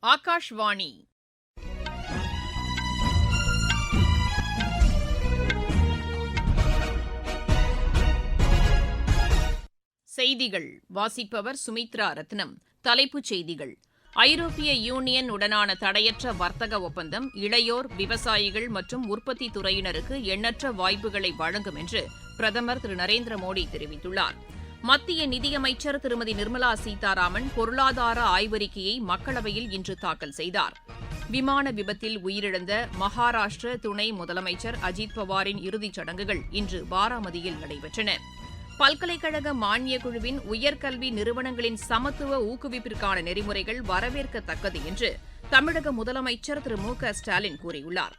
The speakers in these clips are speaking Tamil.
ஆகாஷ்வாணி செய்திகள் வாசிப்பவர் சுமித்ரா ரத்னம். தலைப்புச் செய்திகள்: ஐரோப்பிய யூனியன் உடனான தடையற்ற வர்த்தக ஒப்பந்தம் இளையோர், விவசாயிகள் மற்றும் உற்பத்தி துறையினருக்கு எண்ணற்ற வாய்ப்புகளை வழங்கும் என்று பிரதமர் திரு நரேந்திர மோடி தெரிவித்துள்ளார். மத்திய நிதியமைச்சர் திருமதி நிர்மலா சீதாராமன் பொருளாதார ஆய்வறிக்கையை மக்களவையில் இன்று தாக்கல் செய்தார். விமான விபத்தில் உயிரிழந்த மகாராஷ்டிர துணை முதலமைச்சர் அஜித் பவாரின் இறுதிச் சடங்குகள் இன்று பாராமதியில் நடைபெற்றன. பல்கலைக்கழக மானியக் குழுவின் உயர்கல்வி நிறுவனங்களின் சமத்துவ ஊக்குவிப்பிற்கான நெறிமுறைகள் வரவேற்கத்தக்கது என்று தமிழக முதலமைச்சர் திரு மு க ஸ்டாலின் கூறியுள்ளார்.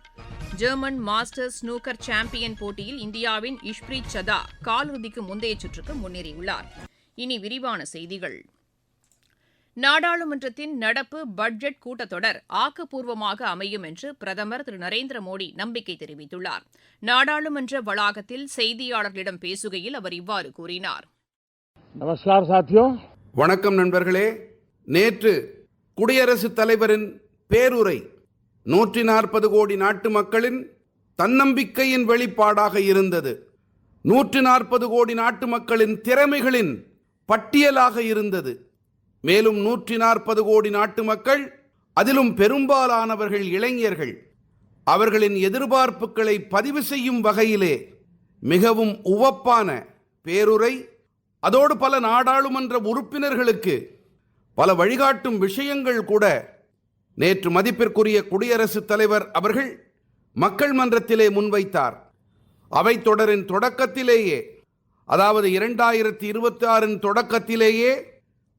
ஜெர்மன் மாஸ்டர்ஸ் ஸ்னூக்கர் சாம்பியன் போட்டியில் இந்தியாவின் இஷ்ப்ரீத் சதா காலிறுதிக்கு முந்தைய சுற்றுக்கு முன்னேறியுள்ளார். இனி விரிவான செய்திகள். நாடாளுமன்றத்தின் நடப்பு பட்ஜெட் கூட்டத்தொடர் ஆக்கப்பூர்வமாக அமையும் என்று பிரதமர் திரு நரேந்திர மோடி நம்பிக்கை தெரிவித்துள்ளார். நாடாளுமன்ற வளாகத்தில் செய்தியாளர்களிடம் பேசுகையில் அவர் இவ்வாறு கூறினார். வணக்கம் நண்பர்களே. நேற்று குடியரசுத் தலைவரின் பேருரை 140 கோடி நாட்டு மக்களின் தன்னம்பிக்கையின் வெளிப்பாடாக இருந்தது. 140 கோடி நாட்டு மக்களின் திறமைகளின் பட்டியலாக இருந்தது. மேலும் 140 கோடி நாட்டு மக்கள், அதிலும் பெரும்பாலானவர்கள் இளைஞர்கள், அவர்களின் எதிர்பார்ப்புகளை பதிவு செய்யும் வகையிலே மிகவும் உவப்பான பேருரை, அதோடு பல நாடாளுமன்ற உறுப்பினர்களுக்கு பல வழிகாட்டும் விஷயங்கள் கூட நேற்று மதிப்பிற்குரிய குடியரசுத் தலைவர் அவர்கள் மக்கள் மன்றத்திலே முன்வைத்தார். அவைத் தொடரின் தொடக்கத்திலேயே, அதாவது 2026 தொடக்கத்திலேயே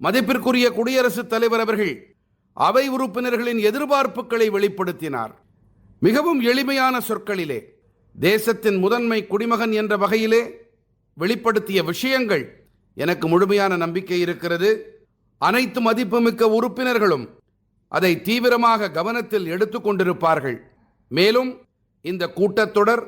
மதிப்பிற்குரிய குடியரசுத் தலைவர் அவர்கள் அவை உறுப்பினர்களின் எதிர்பார்ப்புகளை வெளிப்படுத்தினார். மிகவும் எளிமையான சொற்களிலே தேசத்தின் முதன்மை குடிமகன் என்ற வகையிலே வெளிப்படுத்திய விஷயங்கள் எனக்கு முழுமையான நம்பிக்கை இருக்கிறது. அனைத்து மதிப்புமிக்க உறுப்பினர்களும் அதை தீவிரமாக கவனத்தில் எடுத்துக்கொண்டிருப்பார்கள். மேலும் இந்த கூட்டத்தொடர்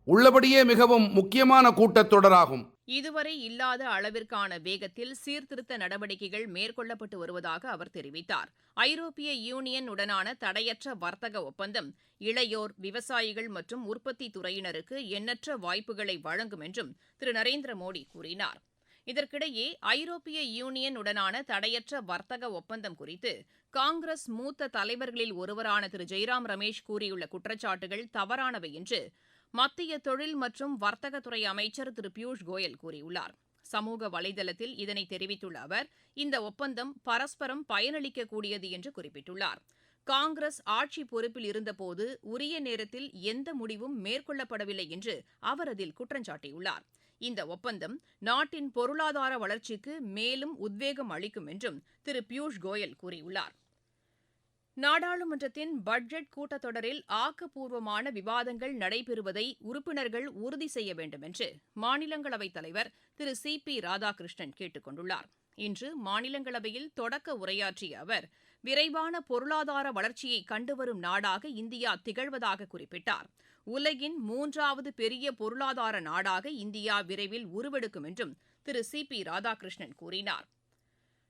உள்ளபடியே மிகவும் முக்கியமான கூட்டத்தொடராகும். இதுவரை இல்லாத அளவிற்கான வேகத்தில் சீர்திருத்த நடவடிக்கைகள் மேற்கொள்ளப்பட்டு வருவதாக அவர் தெரிவித்தார். ஐரோப்பிய யூனியன் உடனான தடையற்ற வர்த்தக ஒப்பந்தம் இளையோர், விவசாயிகள் மற்றும் உற்பத்தி துறையினருக்கு எண்ணற்ற வாய்ப்புகளை வழங்கும் என்றும் திரு நரேந்திர மோடி கூறினார். இதற்கிடையே ஐரோப்பிய யூனியன் உடனான தடையற்ற வர்த்தக ஒப்பந்தம் குறித்து காங்கிரஸ் மூத்த தலைவர்களில் ஒருவரான திரு ஜெய்ராம் ரமேஷ் கூறியுள்ள குற்றச்சாட்டுகள் தவறானவை என்று மத்திய தொழில் மற்றும் வர்த்தகத்துறை அமைச்சர் திரு பியூஷ் கோயல் கூறியுள்ளார். சமூக வலைதளத்தில் இதனை தெரிவித்துள்ள அவர், இந்த ஒப்பந்தம் பரஸ்பரம் பயனளிக்கக்கூடியது என்று குறிப்பிட்டுள்ளார். காங்கிரஸ் ஆட்சி பொறுப்பில் இருந்தபோது உரிய நேரத்தில் எந்த முடிவும் மேற்கொள்ளப்படவில்லை என்று அவர் அதில் குற்றஞ்சாட்டியுள்ளார். இந்த ஒப்பந்தம் நாட்டின் பொருளாதார வளர்ச்சிக்கு மேலும் உத்வேகம் அளிக்கும் என்றும் திரு பியூஷ் கோயல் கூறியுள்ளார். நாடாளுமன்றத்தின் பட்ஜெட் கூட்டத்தொடரில் ஆக்கப்பூர்வமான விவாதங்கள் நடைபெறுவதை உறுப்பினர்கள் உறுதி செய்ய வேண்டும் என்று மாநிலங்களவைத் தலைவர் திரு சி பி ராதாகிருஷ்ணன் கேட்டுக் கொண்டுள்ளார். இன்று மாநிலங்களவையில் தொடக்க உரையாற்றிய அவர், விரைவான பொருளாதார வளர்ச்சியை கண்டுவரும் நாடாக இந்தியா திகழ்வதாக குறிப்பிட்டார். உலகின் 3வது பெரிய பொருளாதார நாடாக இந்தியா விரைவில் உருவெடுக்கும் என்றும் திரு சி பி ராதாகிருஷ்ணன் கூறினார்.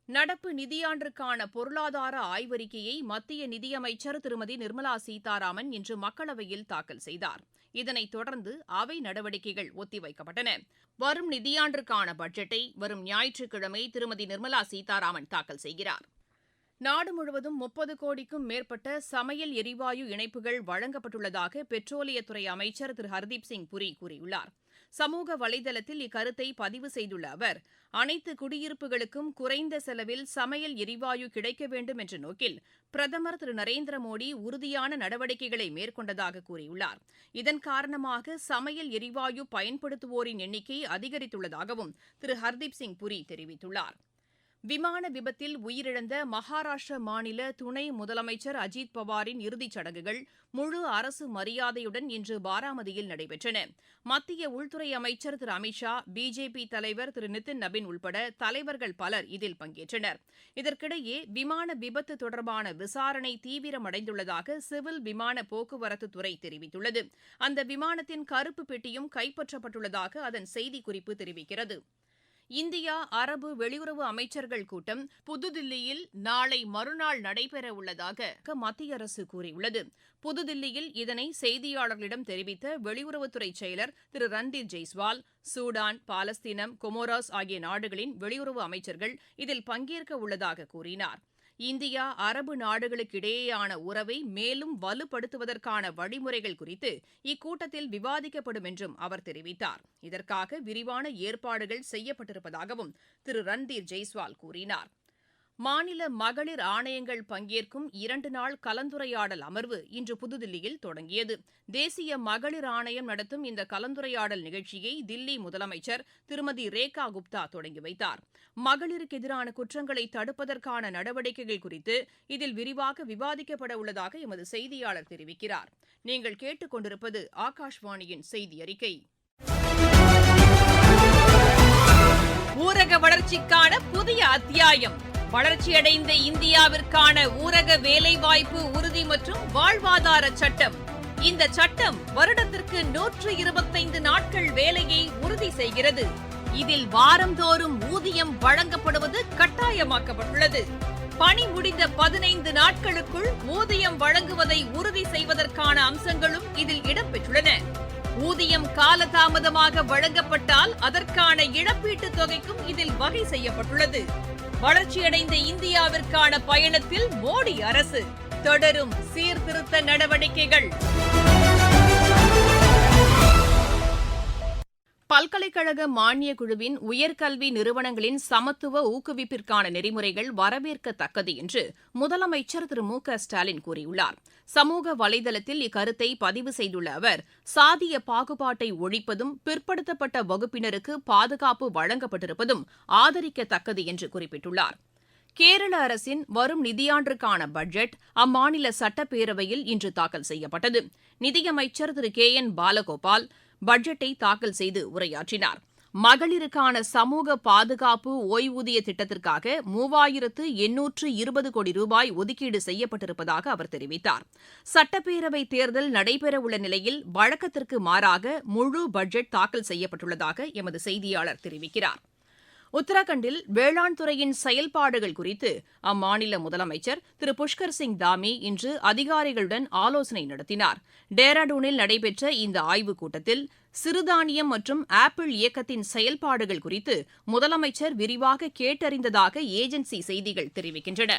நடப்பு நிதியாண்டிற்கான பொருளாதார ஆய்வறிக்கையை மத்திய நிதியமைச்சர் திருமதி நிர்மலா சீதாராமன் இன்று மக்களவையில் தாக்கல் செய்தார். இதனைத் தொடர்ந்து அவை நடவடிக்கைகள் ஒத்திவைக்கப்பட்டன. வரும் நிதியாண்டிற்கான பட்ஜெட்டை வரும் ஞாயிற்றுக்கிழமை திருமதி நிர்மலா சீதாராமன் தாக்கல் செய்கிறார். நாடு முழுவதும் 30 கோடிக்கும் மேற்பட்ட சமையல் எரிவாயு இணைப்புகள் வழங்கப்பட்டுள்ளதாக பெட்ரோலியத்துறை அமைச்சர் திரு ஹர்தீப் சிங் புரி கூறியுள்ளார். சமூக வலைதளத்தில் இக்கருத்தை பதிவு செய்துள்ள அவர், அனைத்து குடியிருப்புகளுக்கும் குறைந்த செலவில் சமையல் எரிவாயு கிடைக்க வேண்டும் என்ற நோக்கில் பிரதமர் திரு நரேந்திர மோடி உறுதியான நடவடிக்கைகளை மேற்கொண்டதாக கூறியுள்ளார். இதன் காரணமாக சமையல் எரிவாயு பயன்படுத்துவோரின் எண்ணிக்கை அதிகரித்துள்ளதாகவும் திரு ஹர்தீப் சிங் புரி தெரிவித்துள்ளார். விமான விபத்தில் உயிரிழந்த மகாராஷ்டிர மாநில துணை முதலமைச்சர் அஜித் பவாரின் இறுதிச் சடங்குகள் முழு அரசு மரியாதையுடன் இன்று பாராமதியில் நடைபெற்றன. மத்திய உள்துறை அமைச்சர் திரு அமித் ஷா, பிஜேபி தலைவர் திரு நிதின் நபின் உள்பட தலைவர்கள் பலர் இதில் பங்கேற்றனர். இதற்கிடையே விமான விபத்து தொடர்பான விசாரணை தீவிரமடைந்துள்ளதாக சிவில் விமான போக்குவரத்துத்துறை தெரிவித்துள்ளது. அந்த விமானத்தின் கருப்பு பெட்டியும் கைப்பற்றப்பட்டுள்ளதாக அதன் செய்திக்குறிப்பு தெரிவிக்கிறது. இந்தியா அரபு வெளியுறவு அமைச்சர்கள் கூட்டம் புதுதில்லியில் நாளை மறுநாள் நடைபெற உள்ளதாக மத்திய அரசு கூறியுள்ளது. புதுதில்லியில் இதனை செய்தியாளர்களிடம் தெரிவித்த வெளியுறவுத்துறை செயலர் திரு ரன்தீப் ஜெய்ஸ்வால், சூடான், பாலஸ்தீனம், கொமோராஸ் ஆகிய நாடுகளின் வெளியுறவு அமைச்சர்கள் இதில் பங்கேற்க உள்ளதாக கூறினார். இந்தியா அரபு நாடுகளுக்கிடையேயான உறவை மேலும் வலுப்படுத்துவதற்கான வழிமுறைகள் குறித்து இக்கூட்டத்தில் விவாதிக்கப்படும் என்றும் அவர் தெரிவித்தார். இதற்காக விரிவான ஏற்பாடுகள் செய்யப்பட்டிருப்பதாகவும் திரு ரன்தீப் ஜெய்ஸ்வால் கூறினார். மாநில மகளிர் ஆணையங்கள் பங்கேற்கும் 2 நாள் கலந்துரையாடல் அமர்வு இன்று புதுதில்லியில் தொடங்கியது. தேசிய மகளிர் ஆணையம் நடத்தும் இந்த கலந்துரையாடல் நிகழ்ச்சியை தில்லி முதலமைச்சர் திருமதி ரேகா குப்தா தொடங்கி வைத்தார். மகளிருக்கு எதிரான குற்றங்களை தடுப்பதற்கான நடவடிக்கைகள் குறித்து இதில் விரிவாக விவாதிக்கப்பட உள்ளதாக எமது செய்தியாளர் தெரிவிக்கிறார். நீங்கள் கேட்டுக் கொண்டிருப்பது ஆகாஷ்வாணியின் செய்தி அறிக்கை. ஊரக வளர்ச்சிக்கான புதிய அத்தியாயம். வளர்ச்சியடைந்த இந்தியாவிற்கான ஊரக வேலைவாய்ப்பு உறுதி மற்றும் வாழ்வாதார சட்டம். இந்த சட்டம் வருடத்திற்கு 125 நாட்கள் வேலையை உறுதி செய்கிறது. இதில் வாரந்தோறும் ஊதியம் வழங்கப்படுவது கட்டாயமாக்கப்பட்டுள்ளது. பணி முடிந்த 15 நாட்களுக்குள் ஊதியம் வழங்குவதை உறுதி செய்வதற்கான அம்சங்களும் இதில் இடம்பெற்றுள்ளன. ஊதியம் காலதாமதமாக வழங்கப்பட்டால் அதற்கான இழப்பீட்டுத் தொகைக்கும் இதில் வகை செய்யப்பட்டுள்ளது. வளர்ச்சியடைந்த இந்தியாவிற்கான பயணத்தில் மோடி அரசு தொடரும் சீர்திருத்த நடவடிக்கைகள். பல்கலைக்கழக மானியக் குழுவின் உயர்கல்வி நிறுவனங்களின் சமத்துவ ஊக்குவிப்பிற்கான நெறிமுறைகள் வரவேற்கத்தக்கது என்று முதலமைச்சர் திரு மு க ஸ்டாலின் கூறியுள்ளார். சமூக வலைதளத்தில் இக்கருத்தை பதிவு செய்துள்ள அவர், சாதிய பாகுபாட்டை ஒழிப்பதும் பிற்படுத்தப்பட்ட வகுப்பினருக்கு பாதுகாப்பு வழங்கப்பட்டிருப்பதும் ஆதரிக்கத்தக்கது என்று குறிப்பிட்டுள்ளார். கேரள அரசின் வரும் நிதியாண்டிற்கான பட்ஜெட் அம்மாநில சட்டப்பேரவையில் இன்று தாக்கல் செய்யப்பட்டது. நிதியமைச்சர் திரு கே என் பாலகோபால் பட்ஜெட்டை தாக்கல் செய்து உரையாற்றினார். மகளிருக்கான சமூக பாதுகாப்பு ஓய்வூதிய திட்டத்திற்காக 3820 கோடி ரூபாய் ஒதுக்கீடு செய்யப்பட்டிருப்பதாக அவர் தெரிவித்தார். சட்டப்பேரவை தேர்தல் நடைபெறவுள்ள நிலையில் வழக்கத்திற்கு மாறாக முழு பட்ஜெட் தாக்கல் செய்யப்பட்டுள்ளதாக எமது செய்தியாளர் தெரிவிக்கிறார். உத்தரகாண்டில் வேளாண் துறையின் செயல்பாடுகள் குறித்து அம்மாநில முதலமைச்சர் திரு புஷ்கர் சிங் தாமி இன்று அதிகாரிகளுடன் ஆலோசனை நடத்தினார். டேராடூனில் நடைபெற்ற இந்த ஆய்வுக் கூட்டத்தில் சிறுதானியம் மற்றும் ஆப்பிள் இயக்கத்தின் செயல்பாடுகள் குறித்து முதலமைச்சர் விரிவாக கேட்டறிந்ததாக ஏஜென்சி செய்திகள் தெரிவிக்கின்றன.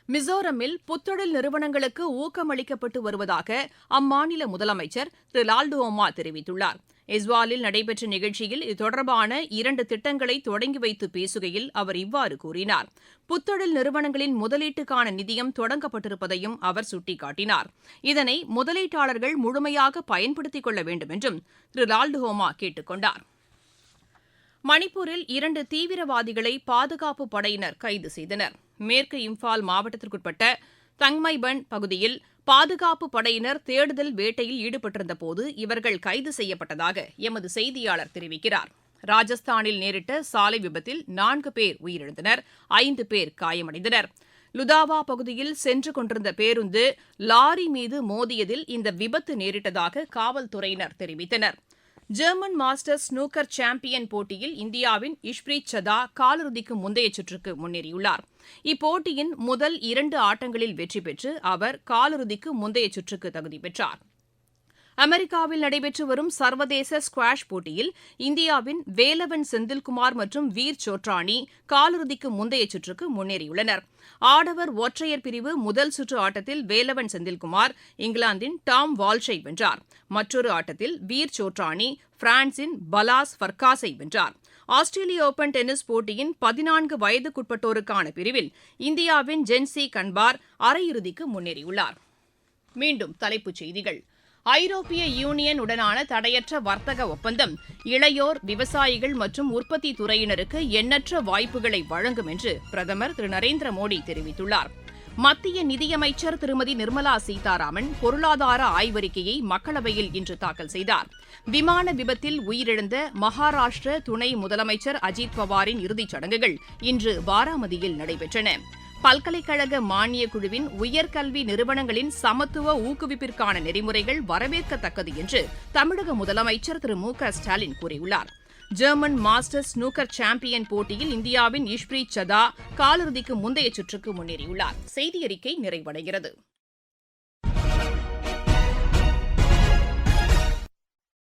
மிசோரமில் புத்தொழில் நிறுவனங்களுக்கு ஊக்கமளிக்கப்பட்டு வருவதாக அம்மாநில முதலமைச்சர் திரு லால்டுவோமா தெரிவித்துள்ளார். இஸ்வாலில் நடைபெற்ற நிகழ்ச்சியில் இது தொடர்பான 2 திட்டங்களை தொடங்கி வைத்து பேசுகையில் அவர் இவ்வாறு கூறினார். புத்தொழில் நிறுவனங்களின் முதலீட்டுக்கான நிதியம் தொடங்கப்பட்டிருப்பதையும் அவர் சுட்டிக்காட்டினார். இதனை முதலீட்டாளர்கள் முழுமையாக பயன்படுத்திக் கொள்ள வேண்டும் என்றும் திரு லால்டுவோமா கேட்டுக் கொண்டார். மணிப்பூரில் 2 தீவிரவாதிகளை பாதுகாப்பு படையினர் கைது செய்தனர். மேற்கு இம்பால் மாவட்டத்திற்குட்பட்ட தங்மைபன் பகுதியில் பாதுகாப்பு படையினர் தேடுதல் வேட்டையில் ஈடுபட்டிருந்தபோது இவர்கள் கைது செய்யப்பட்டதாக எமது செய்தியாளர் தெரிவிக்கிறார். ராஜஸ்தானில் நேரிட்ட சாலை விபத்தில் 4 பேர் உயிரிழந்தனர், 5 பேர் காயமடைந்தனர். லுதாவா பகுதியில் சென்று கொண்டிருந்த பேருந்து லாரி மீது மோதியதில் இந்த விபத்து நேரிட்டதாக காவல்துறையினர் தெரிவித்தனர். ஜெர்மன் மாஸ்டர்ஸ் ஸ்னூக்கர் சாம்பியன் போட்டியில் இந்தியாவின் இஷ்ப்ரீத் சதா காலிறுதிக்கு முந்தைய சுற்றுக்கு முன்னேறியுள்ளார். இப்போட்டியின் முதல் 2 ஆட்டங்களில் வெற்றி பெற்று அவர் காலிறுதிக்கு முந்தைய சுற்றுக்கு தகுதி பெற்றார். அமெரிக்காவில் நடைபெற்று வரும் சர்வதேச ஸ்குவாஷ் போட்டியில் இந்தியாவின் வேலவன் செந்தில்குமார் மற்றும் வீர் சோட்ரானி காலிறுதிக்கு முந்தைய சுற்றுக்கு முன்னேறியுள்ளனர். ஆடவர் ஒற்றையர் பிரிவு முதல் சுற்று ஆட்டத்தில் வேலவன் செந்தில்குமார் இங்கிலாந்தின் டாம் வால்ஷை வென்றார். மற்றொரு ஆட்டத்தில் வீர் சோட்ரானி பிரான்சின் பலாஸ் ஃபர்காஸை வென்றார். ஆஸ்திரேலிய ஓபன் டென்னிஸ் போட்டியின் 14 வயதுக்குட்பட்டோருக்கான பிரிவில் இந்தியாவின் ஜென்சி கன்பார் அரையிறுதிக்கு முன்னேறியுள்ளார். மீண்டும் தலைப்புச் செய்திகள். ஐரோப்பிய யூனியன் உடனான தடையற்ற வர்த்தக ஒப்பந்தம் இளையோர், விவசாயிகள் மற்றும் உற்பத்தி துறையினருக்கு எண்ணற்ற வாய்ப்புகளை வழங்கும் என்று பிரதமர் திரு நரேந்திர மோடி தெரிவித்துள்ளார். மத்திய நிதியமைச்சர் திருமதி நிர்மலா சீதாராமன் பொருளாதார ஆய்வறிக்கையை மக்களவையில் இன்று தாக்கல் செய்தார். விமான விபத்தில் உயிரிழந்த மகாராஷ்டிர துணை முதலமைச்சர் அஜித் பவாரின் இறுதிச் சடங்குகள் இன்று பாராமதியில் நடைபெற்றன. பல்கலைக்கழக மானியக் குழுவின் உயர்கல்வி நிறுவனங்களின் சமத்துவ ஊக்குவிப்பிற்கான நெறிமுறைகள் வரவேற்கத்தக்கது என்று தமிழக முதலமைச்சர் திரு மு க ஸ்டாலின் கூறியுள்ளார். ஜெர்மன் மாஸ்டர்ஸ் ஸ்னூக்கர் சாம்பியன் போட்டியில் இந்தியாவின் இஷ்ப்ரீத் சதா காலிறுதிக்கு முந்தைய சுற்றுக்கு முன்னேறியுள்ளார். செய்தியறிக்கை நிறைவடைகிறது.